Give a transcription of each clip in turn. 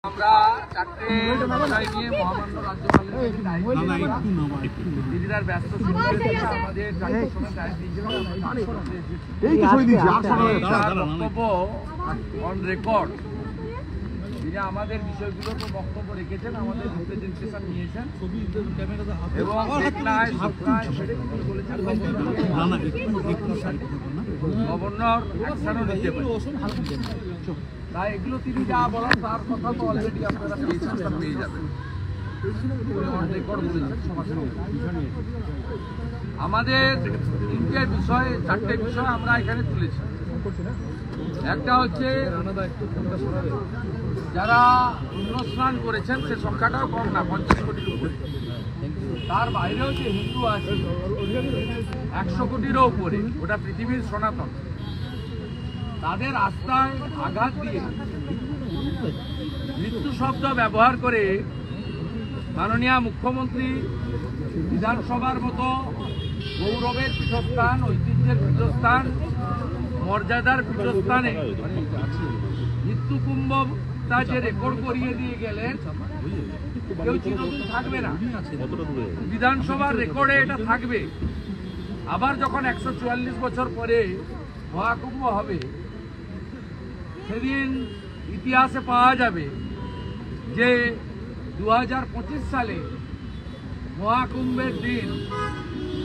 আমরা চারটে বিষয় নিয়ে মহামান্য রাজ্যপালের দিদিদার ব্যস্ত আমাদের বক্তব্য অন রেকর্ড তিনি আমাদের বিষয়গুলো তো বক্তব্য রেখেছেন, আমাদের রিপ্রেজেন্টেশন নিয়েছেন এবং গভর্নর অ্যাকশনও নিতে পারেন। তাই এগুলো তিনি যা বলেন তার কথা তো অলরেডি আপনারা পেয়েছেন, পেয়ে যাবেন। আমাদের তিনটে বিষয়, চারটে বিষয় আমরা এখানে তুলেছি। একটা হচ্ছে যারা পুণ্যস্নান করেছেন সে সংখ্যাটাও কম না, 50 কোটির উপরে। তার বাইরেও যে হিন্দু আছে 100 কোটিরও উপরে, ওটা পৃথিবীর সনাতন। তাদের আস্থায় আঘাত দিয়ে মৃত্যু শব্দ ব্যবহার করে মাননীয় মুখ্যমন্ত্রী বিধানসভার মতো গৌরবের পীঠস্থান, ঐতিহ্যের পীঠস্থান, মর্যাদার পীঠস্থানে মৃত্যু কুম্ভটা যে রেকর্ড করিয়ে দিয়ে গেলেন, কেউ চিরদিন থাকবে না। বিধানসভার রেকর্ডে এটা থাকবে। আবার যখন 144 বছর পরে মহাকুম্ভ হবে, সেদিন ইতিহাসে পাওয়া যাবে যে 2025 সালে মহাকুম্ভের দিন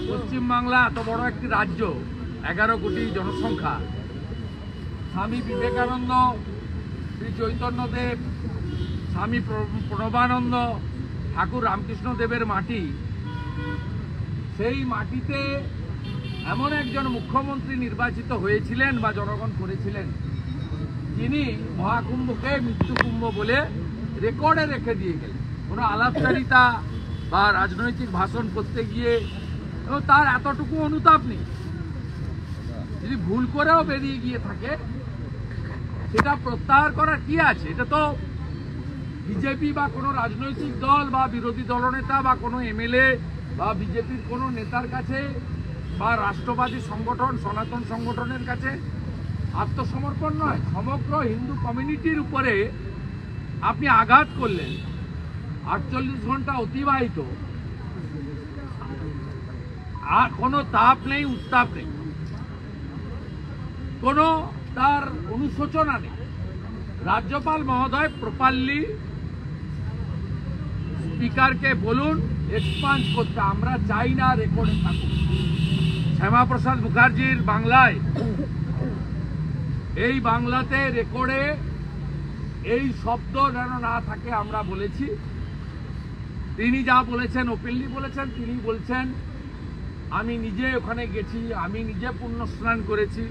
পশ্চিমবাংলা এত বড় একটি রাজ্য, 11 কোটি জনসংখ্যা, স্বামী বিবেকানন্দ, শ্রী চৈতন্যদেব, স্বামী প্রণবানন্দ, ঠাকুর রামকৃষ্ণ দেবের মাটি, সেই মাটিতে এমন একজন মুখ্যমন্ত্রী নির্বাচিত হয়েছিলেন বা জনগণ করেছিলেন, তিনি মহাকুম্ভকে মৃত্যুকুম্ভ বলে রেকর্ডে রেখে দিয়ে গেলেন। কোনো আলাপচারিতা বা রাজনৈতিক ভাষণ করতে গিয়ে তার এতটুকু অনুতাপ নেই। যদি ভুল করেও বেরিয়ে গিয়ে থাকে, সেটা প্রত্যাহার করার কি আছে? এটা তো বিজেপি বা কোনো রাজনৈতিক দল বা বিরোধী দলনেতা বা কোনো এমএলএ বা বিজেপির কোনো নেতার কাছে বা রাষ্ট্রবাদী সংগঠন, সনাতন সংগঠনের কাছে আত্মসমর্পণ নয়। সমগ্র হিন্দু কমিউনিটির উপরে আপনি আঘাত করলেন। 48 ঘন্টা অতিবাহিত, আর কোনো তাপ নেই, উত্তাপ নেই, কোনো তার অনুশোচনা নেই। রাজ্যপাল মহোদয় প্রপারলি স্পিকারকে বলুন এক্সপাঞ্জ করতে, আমরা চাই না রেকর্ডে থাকুক। শ্যামাপ্রসাদ মুখার্জির বাংলায়, এই বাংলাতে রেকর্ডে এই শব্দ যেন না থাকে আমরা বলেছি। তিনি যা বলেছেন ওপেনলি বলেছেন। তিনি বলছেন আমি নিজে ওখানে গেছি, আমি নিজে পুণ্য স্নান করেছি।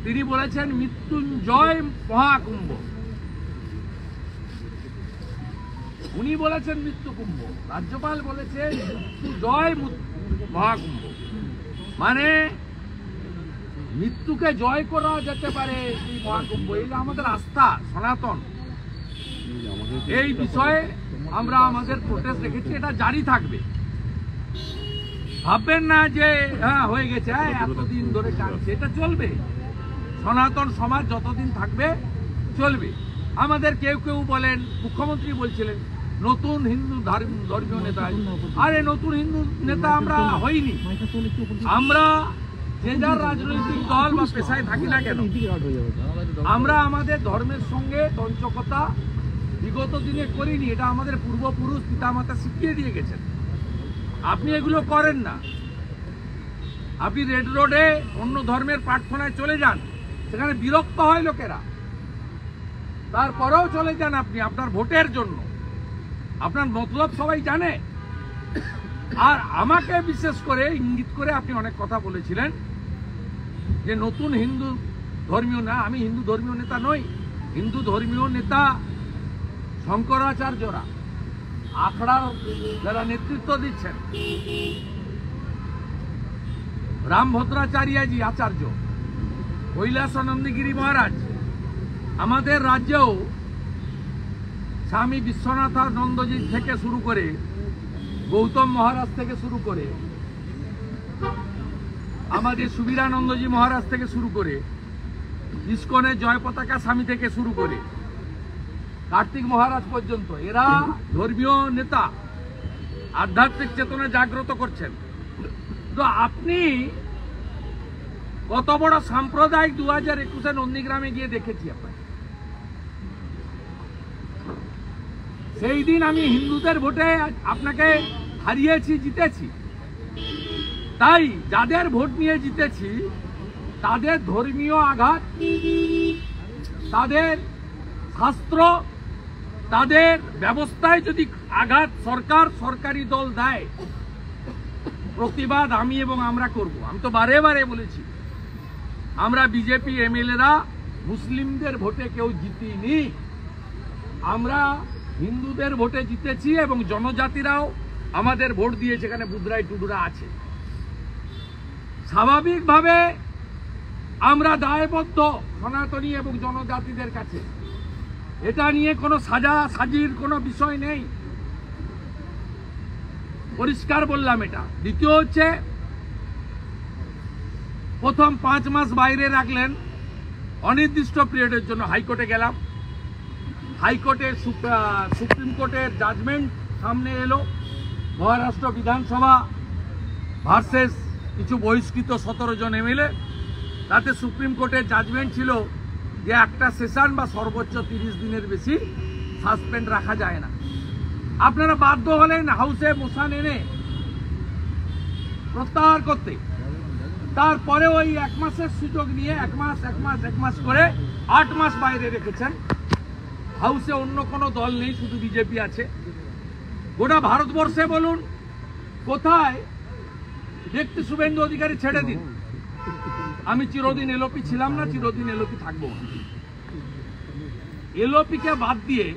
তিনি বলেছেন মৃত্যুঞ্জয় মহাকুম্ভ, উনি বলেছেন মৃত্যুকুম্ভ। রাজ্যপাল বলেছেন মৃত্যুজয় মহাকুম্ভ, মানে মৃত্যুকে জয় করা যেতে পারে এই মহাকুম্ভ। এই আমাদের আস্থা সনাতন। এই বিষয়ে আমরা আমাদের প্রোটেস্ট রেখেছি, এটা জারি থাকবে। ভাববেন না যে হ্যাঁ হয়ে গেছে, এতদিন ধরে টানছে, এটা চলবে। সনাতন সমাজ যতদিন থাকবে চলবে। আমাদের কেউ কেউ বলেন, মুখ্যমন্ত্রী বলছিলেন নতুন হিন্দু ধর্মীয় নেতা। আরে নতুন হিন্দু নেতা আমরা হইনি। আমরা যে যার রাজনৈতিক দল বা পেশায় থাকি না কেন, আমরা আমাদের ধর্মের সঙ্গে তঞ্চকতা বিগত দিনে করিনি। এটা আমাদের পূর্বপুরুষ পিতামাতা শিখিয়ে দিয়ে গেছেন। আপনি এগুলো করেন না। আপনি রেড রোডে অন্য ধর্মের প্রার্থনায় চলে যান, সেখানে বিরক্ত হয় লোকেরা, তারপরেও চলে যান আপনি আপনার ভোটের জন্য। আপনার মতলব সবাই জানে। আর আমাকে বিশেষ করে ইঙ্গিত করে আপনি অনেক কথা বলেছিলেন যে নতুন হিন্দু ধর্মীয় না। আমি হিন্দু ধর্মীয় নেতা নই। হিন্দু ধর্মীয় নেতা শঙ্করাচার্যরা, আখড়ার যারা নেতৃত্ব দিচ্ছেন, রামভদ্রাচার্যজি আচার্য, কৈলাসানন্দগিরি মহারাজ, আমাদের রাজ্যেও স্বামী বিশ্বনাথানন্দজি থেকে শুরু করে, গৌতম মহারাজ থেকে শুরু করে, আমাদের সুবীরানন্দজি মহারাজ থেকে শুরু করে, ইস্কনের জয় পতাকা স্বামী থেকে শুরু করে কার্তিক মহারাজ পর্যন্ত এরা ধর্মীয় নেতা, আধ্যাত্মিক চেতনা জাগ্রত করছেন। তো আপনি কত বড় সাম্প্রদায়িক 2021 নন্দীগ্রামে গিয়ে দেখেছি আপনাকে। সেই দিন আমি হিন্দুদের ভোটে আপনাকে হারিয়েছি, জিতেছি। তাই যাদের ভোট নিয়ে জিতেছি তাদের ধর্মীয় আঘাত, তাদের শাস্ত্র, তাদের ব্যবস্থায় যদি আঘাত সরকারি দল দেয়, প্রতিবাদ আমি এবং আমরা করব। আমি তো বারে বারে বলেছি, আমরা বিজেপি এমএলএরা মুসলিমদের ভোটে কেউ জিতিনি, আমরা হিন্দুদের ভোটে জিতেছি এবং জনজাতিরাও আমাদের ভোট দিয়েছে, এখানে বুদ্রাই টুডুরা আছে। স্বাভাবিকভাবে আমরা দায়বদ্ধ সনাতনী এবং জনজাতিদের কাছে, এটা নিয়ে কোনো সাজির কোনো বিষয় নেই, পরিষ্কার বললাম এটা। দ্বিতীয় হচ্ছে, প্রথম 5 মাস বাইরে রাখলেন অনির্দিষ্ট পিরিয়ডের জন্য। হাইকোর্টে গেলাম, হাইকোর্টে সুপ্রিম কোর্টের জাজমেন্ট সামনে এলো, মহারাষ্ট্র বিধানসভা ভার্সেস কিছু বহিষ্কৃত 17 জন এমএলএ। তাতে সুপ্রিম কোর্টের জাজমেন্ট ছিল যে একটা সেশন বা সর্বোচ্চ 30 দিনের বেশি সাসপেন্ড রাখা যায় না। আপনারা বাধ্য হলেন হাউসে মোশন এনে প্রত্যাহার করতে। তারপরে ওই 1 মাসের সুযোগ নিয়ে 1 মাস করে 8 মাস বাইরে রেখেছেন। হাউসে অন্য কোনো দল নেই, শুধু বিজেপি আছে। গোটা ভারতবর্ষে বলুন কোথায় দেখতে শুভেন্দু অধিকারী ছেড়ে দিন। আমি চিরদিন এলওপি ছিলাম না, চিরদিন এলওপি থাকবো না। এলওপিকে বাদ দিয়ে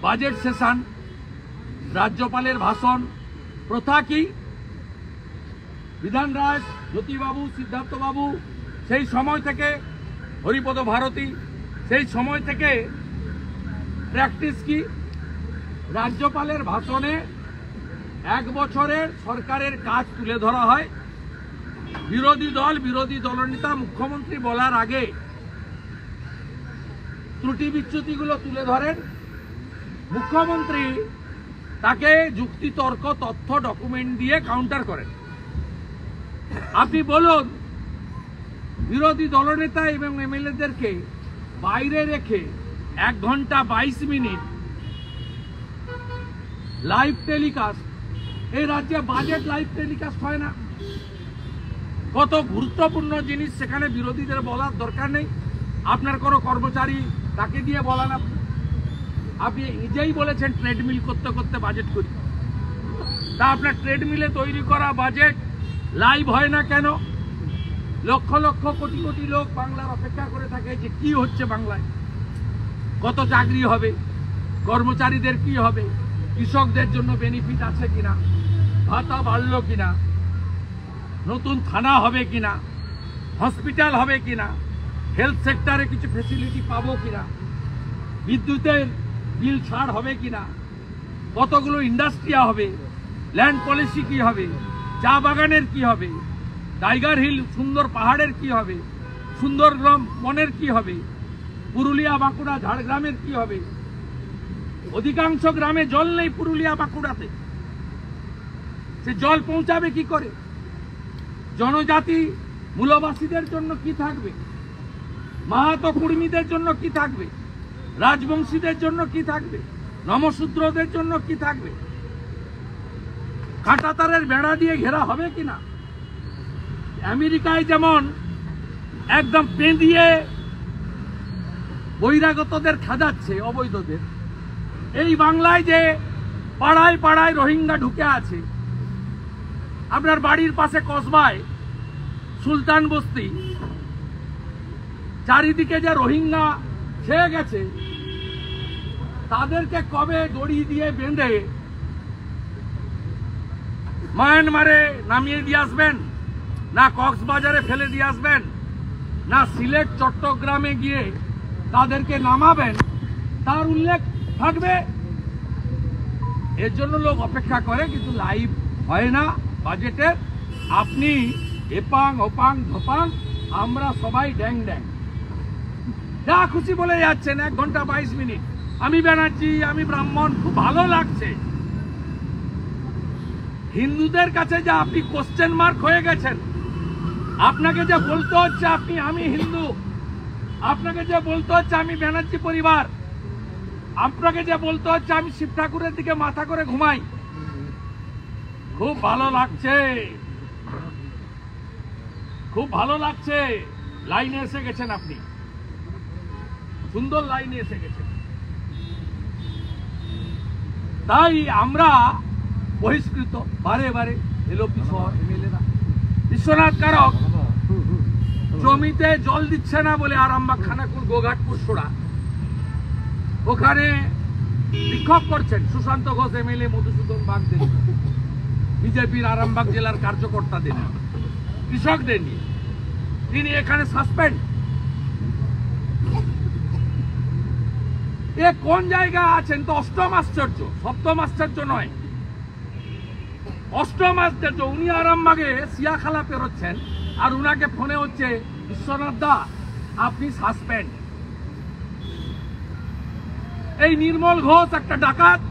বাজেট সেশন, রাজ্যপালের ভাষণ, প্রথা কি? বিধান রায়, জ্যোতিবাবু, সিদ্ধার্থবাবু, সেই সময় থেকে হরিপদ ভারতী, সেই সময় থেকে প্র্যাকটিস কি? রাজ্যপালের ভাষণে 1 বছরের সরকারের কাজ তুলে ধরা হয়। বিরোধী দলনেতা মুখ্যমন্ত্রী বলার আগে ত্রুটি বিচ্যুতিগুলো তুলে ধরেন। মুখ্যমন্ত্রী তাকে যুক্তি, তর্ক, তথ্য, ডকুমেন্ট দিয়ে কাউন্টার করেন। আপনি বলুন, বিরোধী দলনেতা এবং এমএলএদেরকে বাইরে রেখে 1 ঘন্টা 22 মিনিট লাইভ টেলিকাস্ট, এই রাজ্যে বাজেট লাইভ টেলিকাস্ট হয় না। কত গুরুত্বপূর্ণ জিনিস সেখানে বিরোধীদের বলার দরকার নেই। আপনার কোনো কর্মচারী তাকে দিয়ে বলান। আপনি নিজেই বলেছেন ট্রেডমিল করতে করতে বাজেট করি। তা আপনার ট্রেডমিলে তৈরি করা বাজেট লাইভ হয় না কেন? লক্ষ লক্ষ কোটি কোটি লোক বাংলার অপেক্ষা করে থাকে যে কি হচ্ছে বাংলায়, কত চাকরি হবে, কর্মচারীদের কি হবে, কৃষকদের জন্য বেনিফিট আছে কিনা, ভাতা বাড়লো কিনা, নতুন থানা হবে কিনা, হসপিটাল হবে কিনা, হেলথ সেক্টরে কিছু ফেসিলিটি পাবো কিনা, বিদ্যুতের বিল ছাড় হবে কিনা, কতগুলো ইন্ডাস্ট্রি হবে, ল্যান্ড পলিসি কি হবে, চা বাগানের কি হবে, টাইগার হিল সুন্দর পাহাড়ের কি হবে, সুন্দরগ্রাম বনের কি হবে, পুরুলিয়া বাঁকুড়া ঝাড়গ্রামের কি হবে। অধিকাংশ গ্রামে জল নেই পুরুলিয়া বাঁকুড়াতে, সে জল পৌঁছাবে কি করে? জনজাতি মূলবাসীদের জন্য কি থাকবে? মাহাতো কুর্মীদের জন্য কি থাকবে? রাজবংশীদের জন্য কি থাকবে? নমশূদ্রদের জন্য কি থাকবে? কাঁটাতারের বেড়া দিয়ে ঘেরা হবে কিনা? আমেরিকায় যেমন একদম পেঁদিয়ে বহিরাগতদের খাজাচ্ছে, অবৈধদের, এই বাংলায় যে পাড়ায় পাড়ায় রোহিঙ্গা ঢুকে আছে। আপনার বাড়ির পাশে কসবায় সুলতান বস্তি, চারিদিকে যে রোহিঙ্গা ছেয়ে গেছে, তাদেরকে কবে দড়ি দিয়ে বেঁধে মায়ানমারে নামিয়ে দিয়ে আসবেন, না কক্সবাজারে ফেলে দিয়ে আসবেন, না সিলেট চট্টগ্রামে গিয়ে তাদেরকে নামাবেন, তার উল্লেখ থাকবে। এর জন্য লোক অপেক্ষা করে, কিন্তু লাইভ হয় না বাজেটের। আপনি এপাং ওপাং ধপাং, আমরা সবাই ড্যাং ড্যাং। যা খুশি বলে যাচ্ছেন 1 ঘন্টা 22 মিনিট। আমি ব্যানার্জি, আমি ব্রাহ্মণ, খুব ভালো লাগছে। হিন্দুদের কাছে যে আপনি কোশ্চেন মার্ক হয়ে গেছেন, আপনাকে যে বলতে হচ্ছে আমি হিন্দু, আপনাকে যে বলতে হচ্ছে আমি ব্যানার্জি পরিবার, আপনাকে যে বলতে হচ্ছে আমি শিব ঠাকুরের দিকে মাথা করে ঘুমাই, খুব ভালো লাগছে, খুব ভালো লাগছে। লাইনে এসে গেছেন আপনি, সুন্দর লাইনে এসে গেছেন। তাই আমরা বহিষ্কৃত বারে বারে এলপি সহ এমএলএরা। বিশ্বনাথ কারক জমিতে জল দিচ্ছে না বলে আরামবাগ, খানাকুল, গোঘাটপুর, সোড়া ওখানে বিক্ষোভ করছেন সুশান্ত ঘোষ এমএলএ, মধুসূদন বাগদের, বিজেপির আরামবাগ জেলার কার্যকর্তাদের, কৃষকদের নিয়ে। তিনি এখানে সাসপেন্ড। এ কোন জায়গায় আছেন? তো অষ্টম আশ্চর্য, সপ্তম আশ্চর্য নয়, অষ্টম আশ্চর্য। উনি আরামবাগে সিয়াখালা পেরোচ্ছেন আর উনাকে ফোনে হচ্ছে, বিশ্বনাথ দা আপনি সাসপেন্ড। এই নির্মল ঘোষ একটা ডাকাত,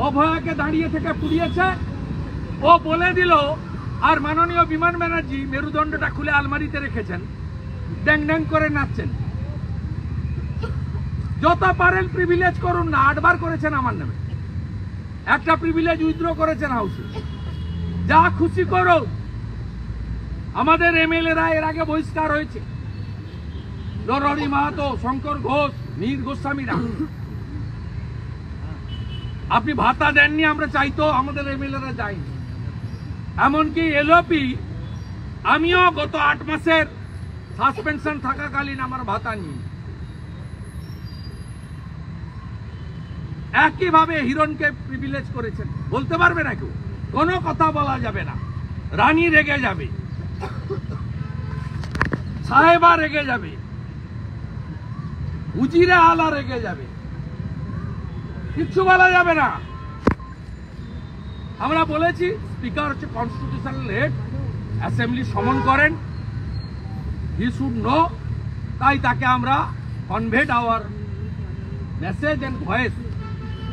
অভয়াকে দাঁড়িয়ে থেকে পুড়িয়েছে, ও বলে দিল। আর মাননীয় বিমান ব্যানার্জি মেরুদণ্ডটা খুলে আলমারিতে রেখেছেন, ড্যাং ড্যাং করে নাচছেন। যত পারেন প্রিভিলেজ করুন না, 8 বার করেছেন আমার নামে, একটা প্রিভিলেজ উইথড্র করেছেন হাউসে, যা খুশি করো। আমাদের এমএলএরা এর আগে বহিষ্কার হয়েছে, নরহরি মাহাতো, শঙ্কর ঘোষ, মীর গোস্বামীরা। আপনি ভাতা দেননি, আমরা চাইতো, আমাদের এমএলএরা যায়নি। এমনকি এলপি, আমিও গত 8 মাসের সাসপেনশন থাকাকালীন আমার ভাতা নিই। একইভাবে হিরণকে প্রিভিলেজ করেছেন, বলতে পারবে না কেউ, কোনো কথা বলা যাবে না। রানী রেগে যাবে, সাহেবা রেগে যাবে, উজিরে আলা রেগে যাবে, কিচ্ছু বলা যাবে না। আমরা বলেছি স্পিকার হচ্ছে কনস্টিটিউশনাল হেড, অ্যাসেম্বলি সমন করেন, হি শুড নো। তাই তাকে আমরা conveyed our message and voice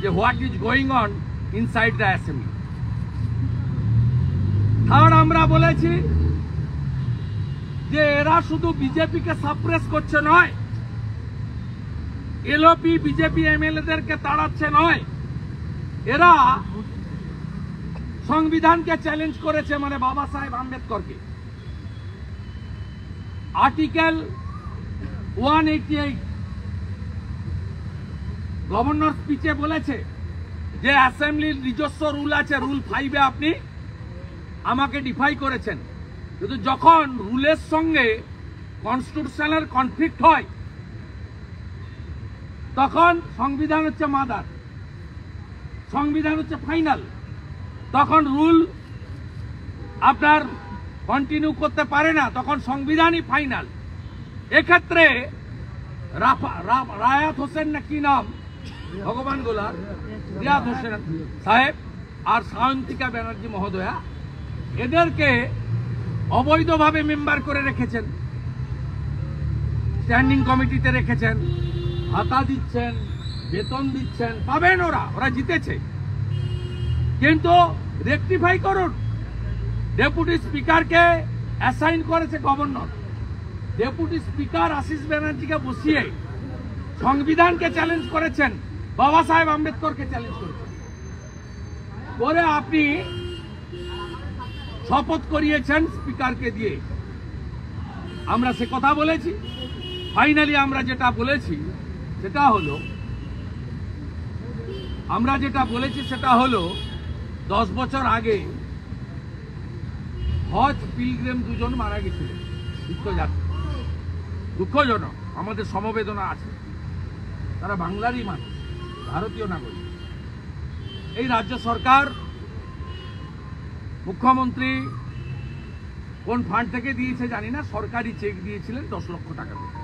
যে what is going on inside the assembly. Third, আমরা বলেছি যে এরা শুধু বিজেপিকে সাপ্রেস করছে নয়, এলপি বিজেপি এমএলএদেরকে তাড়াচ্ছে নয়, এরা সংবিধানকে চ্যালেঞ্জ করেছে, মানে বাবা সাহেব আম্বেদকরকে। আর্টিকেল 188 গভর্নর স্পিচে বলেছে যে অ্যাসেম্বলির নিজস্ব রুল আছে, রুল 5-এ আপনি আমাকে ডিফাই করেছেন। কিন্তু যখন রুলের সঙ্গে কনস্টিটিউশনের কনফ্লিক্ট হয়, তখন সংবিধান হচ্ছে মাদার, সংবিধান হচ্ছে ফাইনাল। তখন রুল আপনার কন্টিনিউ করতে পারে না, তখন সংবিধানই ফাইনাল। এক্ষেত্রে রায়াত হোসেন না কি নাম, ভগবান গোলার, রিয়াদ হোসেন সাহেব আর সায়ন্তিকা ব্যানার্জি মহোদয়া, এদেরকে অবৈধভাবে মেম্বার করে রেখেছেন, স্ট্যান্ডিং কমিটিতে রেখেছেন, ভাতা দিচ্ছেন, বেতন দিচ্ছেন, পাবেন ওরা জিতেছে। কিন্তু রেকটিফাই করুন। ডেপুটি স্পিকারকে অ্যাসাইন করেছে গভর্নর, ডেপুটি স্পিকার আশিস ব্যানার্জিকে বসিয়ে সংবিধানকে চ্যালেঞ্জ করেছেন, বাবা সাহেব আম্বেদকরকে চ্যালেঞ্জ করেছেন, পরে আপনি শপথ করিয়েছেন স্পিকারকে দিয়ে। আমরা সে কথা বলেছি। ফাইনালি আমরা যেটা বলেছি সেটা হলো, 10 বছর আগে হজ পিলগ্রিম 2 জন মারা গেছিলেন, তীর্থযাত্রী। দুঃখজনক, আমাদের সমবেদনা আছে। তারা বাংলারই মানুষ, ভারতীয় নাগরিক। এই রাজ্য সরকার, মুখ্যমন্ত্রী কোন ফান্ড থেকে দিয়েছে জানি না, সরকারি চেক দিয়েছিলেন 10 লক্ষ টাকা করে।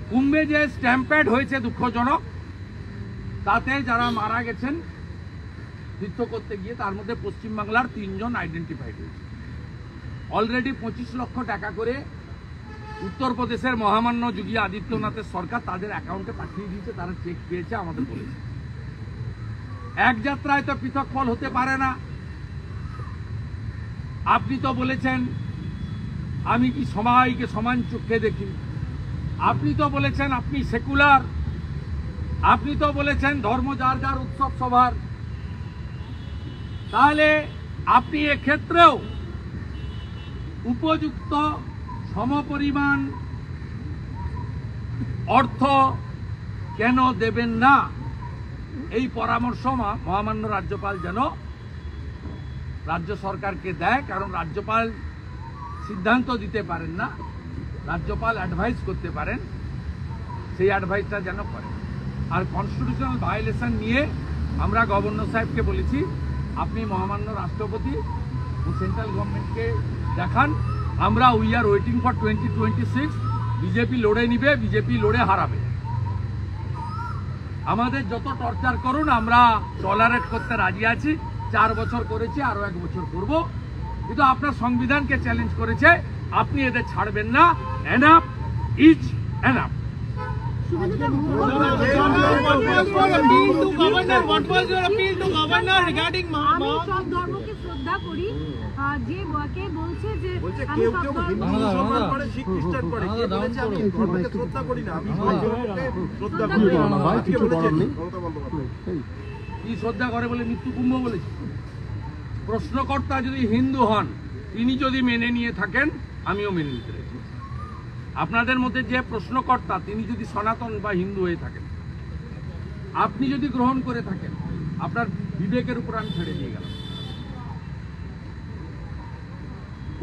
কুম্ভে যে স্ট্যাম্পেড হয়েছে দুঃখজনক, তাতে যারা মারা গেছেন তীর্থ করতে গিয়ে, তার মধ্যে পশ্চিমবাংলার 3 জন আইডেন্টিফাইড হয়েছে। অলরেডি 25 লক্ষ টাকা করে উত্তরপ্রদেশের মহামান্য যোগী আদিত্যনাথের সরকার তাদের অ্যাকাউন্টে পাঠিয়ে দিয়েছে, তারা চেক পেয়েছে, আমাদের বলেছে। এক যাত্রায় তো পৃথক ফল হতে পারে না। আপনি তো বলেছেন আমি কি সবাইকে সমান চোখে দেখি, আপনি তো বলেছেন আপনি সেকুলার, আপনি তো বলেছেন ধর্ম যার যার উৎসব সবার। তাহলে আপনি এক্ষেত্রেও উপযুক্ত সমপরিমাণ অর্থ কেন দেবেন না, এই পরামর্শ মহামান্য রাজ্যপাল যেন রাজ্য সরকারকে দেয়। কারণ রাজ্যপাল সিদ্ধান্ত দিতে পারেন না, রাজ্যপাল অ্যাডভাইস করতে পারেন, সেই অ্যাডভাইসটা যেন করেন। আর কনস্টিটিউশনাল ভায়োলেশন নিয়ে আমরা গভর্নর সাহেবকে বলেছি আপনি মহামান্য রাষ্ট্রপতি ও সেন্ট্রাল গভর্নমেন্টকে দেখান। আমরা we are waiting for 2026। BJP লড়ে নিবে, বিজেপি লড়ে হারাবে। আমাদের যত টর্চার করুন আমরা টলারেট করতে রাজি আছি। 4 বছর করেছি, আরো 1 বছর করব, কিন্তু আপনার সংবিধানকে চ্যালেঞ্জ করেছে, আপনি এদের ছাড়বেন না। Enough is enough. কি শ্রদ্ধা করে বলে মৃত্যু কুম্ভ বলেছে? প্রশ্নকর্তা যদি হিন্দু হন, তিনি যদি মেনে নিয়ে থাকেন, আমিও মেনে নিতে রাজি। আপনাদের মধ্যে যে প্রশ্নকর্তা তিনি যদি সনাতন বা হিন্দু হয়ে থাকেন, আপনি যদি গ্রহণ করে থাকেন, আপনার বিবেকের উপর আমি ছেড়ে দিয়ে গেলাম।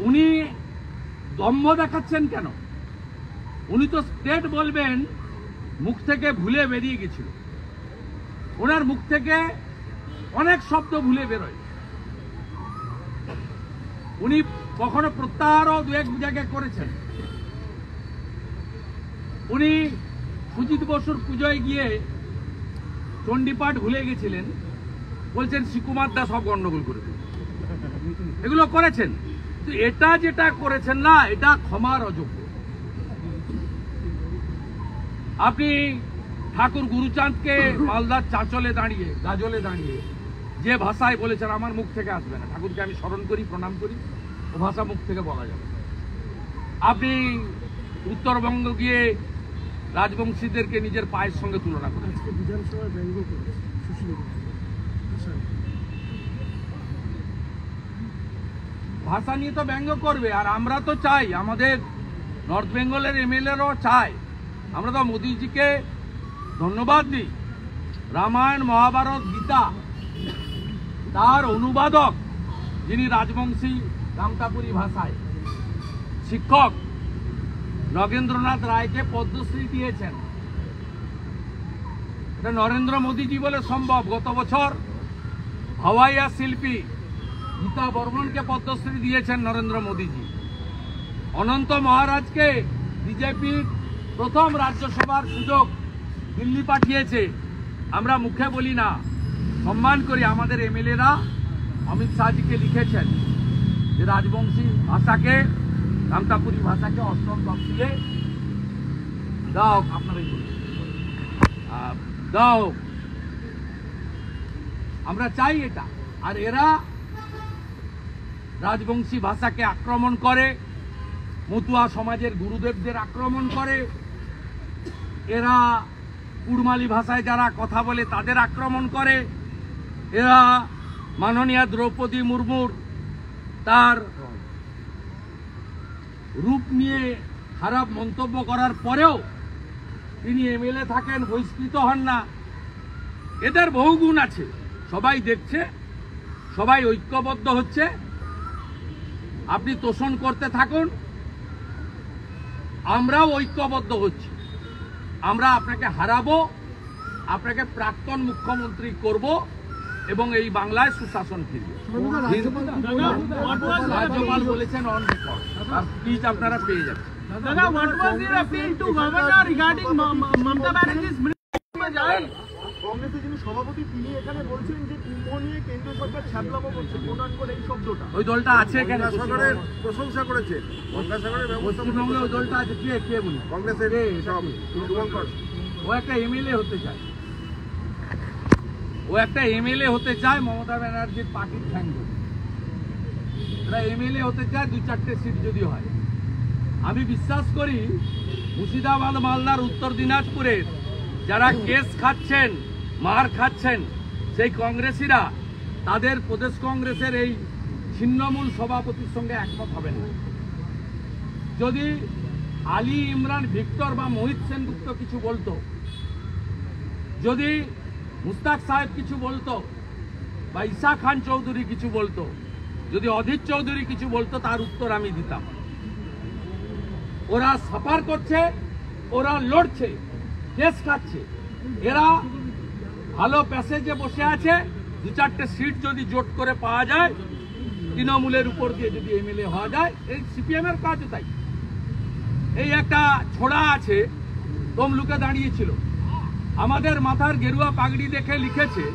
উনি দম্ভ দেখাচ্ছেন কেন? উনি তো স্টেট বলবেন, মুখ থেকে ভুলে বেরিয়ে গেছিল। ওনার মুখ থেকে অনেক শব্দ ভুলে বেরোয়। উনি কখনো প্রত্যাহারও 2-1 জায়গায় করেছেন। উনি সুজিত বসুর পুজোয় গিয়ে চণ্ডীপাঠ ভুলে গেছিলেন, বলছেন শ্রীকুমার দাস সব গন্ডগোল করে দিল। এগুলো করেছেন, তো এটা যেটা করেছেন না, এটা ক্ষমার অযোগ্য। আপনি ঠাকুর গুরুচাঁদকে মালদার চাঁচলে দাঁড়িয়ে, গাজলে দাঁড়িয়ে যে ভাষায় বলেছেন, আমার মুখ থেকে আসবে না। ঠাকুরকে আমি স্মরণ করি, প্রণাম করি, ও ভাষা মুখ থেকে বলা যাবে। আপনি উত্তরবঙ্গ গিয়ে রাজবংশীদেরকে নিজের পায়ের সঙ্গে তুলনা করেন। ভাষা নিয়ে তো ব্যঙ্গ করবে। আর আমরা তো চাই, আমাদের নর্থ বেঙ্গলের এমএলএরাও চায়, আমরা তো মোদিজিকে ধন্যবাদ দিই। রামায়ণ, মহাভারত, গীতা তার অনুবাদক যিনি রাজবংশী রামতাপুরী ভাষায়, শিক্ষক নগেন্দ্রনাথ রায়কে পদ্মশ্রী দিয়েছেন। এটা নরেন্দ্র মোদীজি বলে সম্ভব। গত বছর হাওয়াইয়া শিল্পী গীতা বর্মনকে পদ্মশ্রী দিয়েছেন নরেন্দ্র মোদীজি। অনন্ত মহারাজকে বিজেপির প্রথম রাজ্যসভার সুযোগ দিল্লি পাঠিয়েছে। আমরা মুখে বলি না, সম্মান করি। আমাদের এমএলএরা অমিত শাহজিকে লিখেছেন যে রাজবংশী ভাষাকে, রামতাপুরী ভাষাকে 8ম তফসিলে দাও, আপনারাই দাও। আমরা চাই এটা। আর এরা রাজবংশী ভাষাকে আক্রমণ করে, মতুয়া সমাজের গুরুদেবদের আক্রমণ করে, এরা কুড়মালি ভাষায় যারা কথা বলে তাদের আক্রমণ করে, এরা মাননীয়া দ্রৌপদী মুর্মুর তার রূপ নিয়ে খারাপ মন্তব্য করার পরেও তিনি এমএলএ থাকেন, বহিষ্কৃত হন না। এদের বহু গুণ আছে, সবাই দেখছে, সবাই ঐক্যবদ্ধ হচ্ছে। আপনি তোষণ করতে থাকুন, আমরাও ঐক্যবদ্ধ হচ্ছি। আমরা আপনাকে হারাবো, আপনাকে প্রাক্তন মুখ্যমন্ত্রী করব এবং এই বাংলায় সুশাসন ফিরবে। রাজ্যপাল বলেছেন অন রেকর্ড, প্লিজ আপনারা পেয়ে যাবেন। Dada, what was your appeal to governor regarding Mamata Banerjee's ministry? কংগ্রেসের যিনি সভাপতি তিনি এখানে বলছেন যে কুম্ভ নিয়ে কেন্দ্র সরকার ছ্যাবলামো করছে, কোটান করে এই শব্দটা। ওই দলটা আছে এখানে, গঙ্গাসাগরের প্রশংসা করেছে, গঙ্গাসাগরের ব্যবস্থা পশ্চিমবঙ্গে ওই দলটা আছে। কে বলি? কংগ্রেসের শুভঙ্কর। ও একটা এমএলএ হতে চায়, হতে চায় মমতা ব্যানার্জির পার্টির ঠ্যাং ধরে। ওরা এমএলএ হতে চায় 2-4টে সিট যদি হয়। আমি বিশ্বাস করি মুর্শিদাবাদ, মালদার, উত্তর দিনাজপুরের যারা কেস খাচ্ছেন, মার খাচ্ছেন, সেই কংগ্রেসীরা তাদের প্রদেশ কংগ্রেসের এই ছিন্নমূল সভাপতির সঙ্গে একমত হবে না। যদি আলী ইমরান ভিক্টর বা মোহিত সেনগুপ্ত কিছু বলতো, যদি মুস্তাক সাহেব কিছু বলতো, বা ঈশা খান চৌধুরী কিছু বলতো, যদি অধীর চৌধুরী কিছু বলতো, তার উত্তর আমি দিতাম। ওরা সাফার করছে, ওরা লড়ছে, কেস খাচ্ছে, এরা ভালো প্যাসেজে বসে আছে। 2-4টে সিট যদি জোট করে পাওয়া যায়, তৃণমূলের উপর দিয়ে যদি এমএলএ হওয়া যায়, এই সিপিএম এর কাজও তাই। এই একটা ছোড়া আছে, তমলুকে দাঁড়িয়েছিল, আমাদের মাথার গেরুয়া পাগড়ি দেখে লিখেছে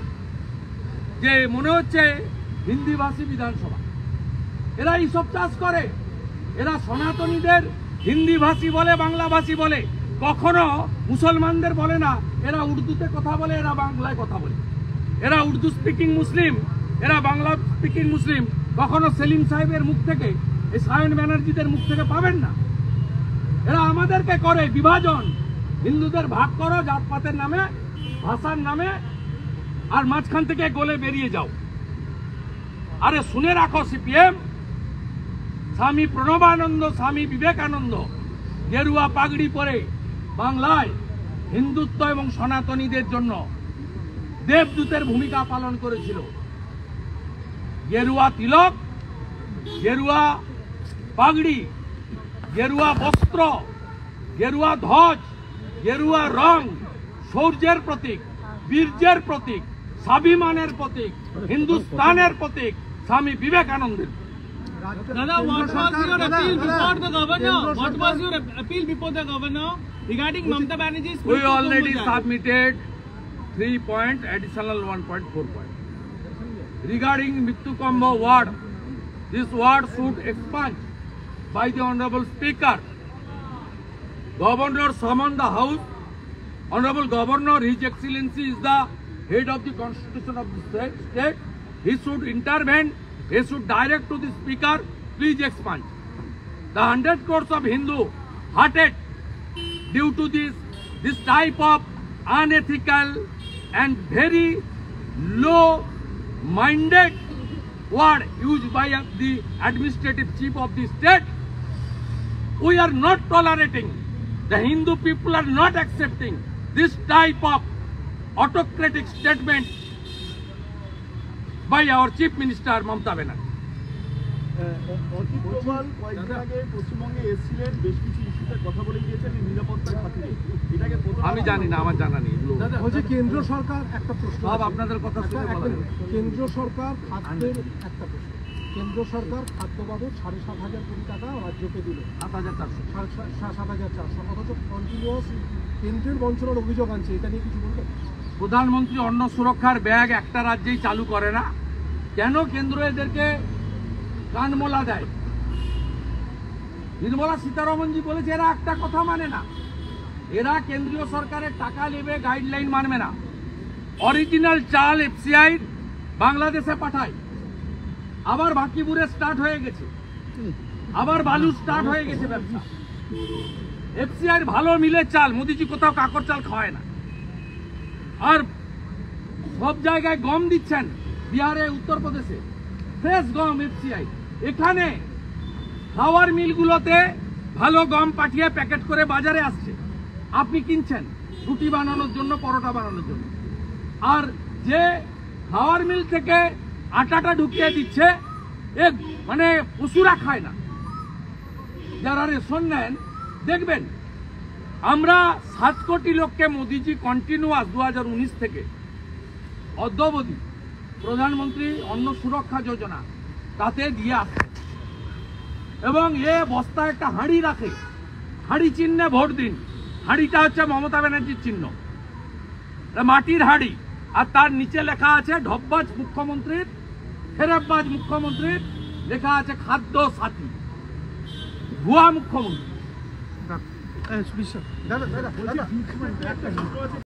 যে মনে হচ্ছে হিন্দিভাষী বিধানসভা। এরা এইসব চাষ করে, এরা সনাতনীদের হিন্দিভাষী বলে, বাংলাভাষী বলে, কখনো মুসলমানদের বলে না। এরা উর্দুতে কথা বলে, এরা বাংলায় কথা বলে। এরা উর্দু স্পিকিং মুসলিম, এরা বাংলা স্পিকিং মুসলিম। কখনো সেলিম সাহেবের মুখ থেকে, এই সায়ন ব্যানার্জিদের মুখ থেকে পাবেন না। এরা আমাদেরকে করে বিভাজন, হিন্দুদের ভাগ করো জাতপাতের নামে, ভাষার নামে, আর মাঝখান থেকে গলে বেরিয়ে যাও। আরে শুনে রাখো সিপিএম, স্বামী প্রণবানন্দ, স্বামী বিবেকানন্দ গেরুয়া পাগড়ি পরে বাংলায় হিন্দুত্ব এবং সনাতনীদের জন্য দেবদূতের ভূমিকা পালন করেছিল। গেরুয়া তিলক, গেরুয়া পাগড়ি, গেরুয়া বস্ত্র, গেরুয়া ধ্বজ, গেরুয়া রং শৌর্যের প্রতীক, বীর্যের প্রতীক, স্বাভিমানের প্রতীক, হিন্দুস্তানের প্রতীক, স্বামী বিবেকানন্দের। Dada, what was your appeal before the governor? What was your appeal before the governor regarding Mamata Banerjee's? We already submitted 3 point, additional 1.4 point. Regarding Mittukambo ward, this ward should expunge by the Honorable Speaker. Governor summoned the House. Honorable Governor, His Excellency is the head of the Constitution of the state. He should intervene. He should direct to the Speaker, please expunge. The 100 crores of Hindu hearted due to this type of unethical and very low-minded word used by the administrative chief of the state. We are not tolerating. The Hindu people are not accepting this type of autocratic statement by our Chief Minister Mamata Banerjee. Ajit Doval কয়েকদিন আগে পশ্চিমবঙ্গে এসেছিলেন, বেশ কিছু ইস্যুতে কথা বলে গিয়েছেন নিরাপত্তার খাতিরে। এটাকে আমি জানি না, আমার জানা নেই। বলছে কেন্দ্র সরকার একটা প্রশ্ন, সব আপনাদের কথা শুনে বলা যাবে। কেন্দ্র সরকার খাদ্যের একটা প্রশ্ন, কেন্দ্র সরকার খাদ্য বাবদ 7,500 কোটি টাকা রাজ্যকে দিল, 7,400, অথচ কন্টিনিউয়াস কেন্দ্রের বঞ্চনার অভিযোগ আনছে। এটা নিয়ে কিছু বলবেন? প্রধানমন্ত্রী অন্ন সুরক্ষার ব্যাগ একটা রাজ্যেই চালু করে না, কেন কেন্দ্র এদেরকে কানমোলা দেয়? নির্মলা সীতারমণজি বলেছে এরা একটা কথা মানে না, এরা কেন্দ্রীয় সরকারের টাকা নেবে, গাইডলাইন মানবে না। অরিজিনাল চাল এফসিআই বাংলাদেশে পাঠায়, আবার বাকিপুরে স্টার্ট হয়ে গেছে, আবার বালু স্টার্ট হয়ে গেছে ব্যবসা। এফসিআই ভালো মিলে চাল, মোদিজি কোথাও কাকর চাল খাওয়ায় না। আর সব জায়গায় গম দিচ্ছেন, বিহারে, উত্তরপ্রদেশে ফ্রেশ গম এফসিআই। এখানে ফ্লাওয়ার মিলগুলোতে ভালো গম পাঠিয়ে প্যাকেট করে বাজারে আসছে, আপনি কিনছেন রুটি বানানোর জন্য, পরোটা বানানোর জন্য। আর যে ফ্লাওয়ার মিল থেকে আটাটা ঢুকিয়ে দিচ্ছে, এ মানে পশুরা খায় না। যারা রেশন নেন দেখবেন, আমরা 7 কোটি লোককে মোদিজি কন্টিনিউয়াস 2019 থেকে অদ্যাবধি প্রধানমন্ত্রী অন্ন সুরক্ষা যোজনা তাতে দিয়ে আসছে। এবং এ বস্তায় একটা হাঁড়ি রাখে, হাঁড়ি চিহ্নে ভোট দিন। হাঁড়িটা হচ্ছে মমতা ব্যানার্জির চিহ্ন, মাটির হাঁড়ি, আর তার নিচে লেখা আছে ঢপবাজ মুখ্যমন্ত্রীর, ফেরেববাজ মুখ্যমন্ত্রীর, লেখা আছে খাদ্য সাথী, ভুয়া মুখ্যমন্ত্রী। বলছি,